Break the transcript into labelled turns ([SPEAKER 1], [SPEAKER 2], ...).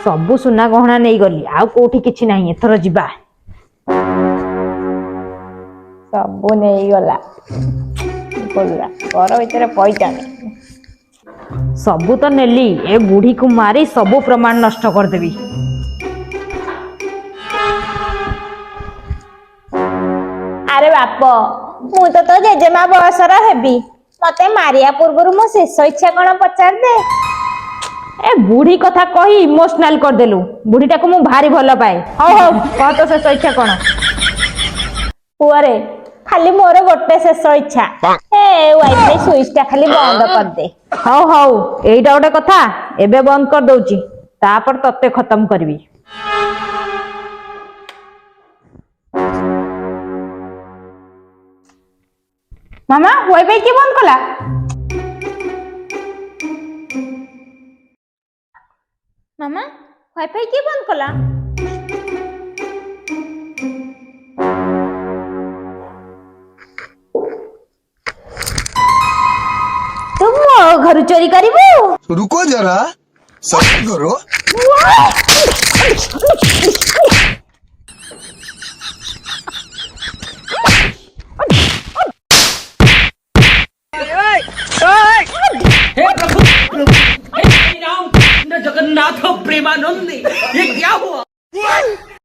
[SPEAKER 1] सबु सुना गहना नहीं गली आउ कोठी किछि नहीं एथर जिबा
[SPEAKER 2] सबू नहीं गला बोला घर भीतर पैसा नहीं
[SPEAKER 1] सबु तो नेली ए बुढ़ी को मारी सबु प्रमाण नष्ट कर देबी।
[SPEAKER 2] अरे बाप मु तो जेजेमा बयसर हेबी मते मारिया पूर्व मो शेष इच्छा कौन पचार दे।
[SPEAKER 1] ए बुढ़ी कथा कही इमोशनल कर देलु बुढ़ीटा को मु भारी भल पाए। हो हो कह तो शेष इच्छा कौन
[SPEAKER 2] पुअरे खाली मोर गोटे शेष इच्छा ए वाईफाई स्विच टा खाली बंद कर दे।
[SPEAKER 1] हो हो एइटा गोटे कथा एबे बंद कर दउची तापर तत्ते खत्म करबी।
[SPEAKER 2] मामा वाईफाई के बंद कला मामा वाईफाई के बंद कला
[SPEAKER 1] तुम घर चोरी करिबो
[SPEAKER 3] रुको जरा सब्र करो।
[SPEAKER 4] हे प्रभु हे राम जगन्नाथ प्रेमानंदी ये क्या हुआ।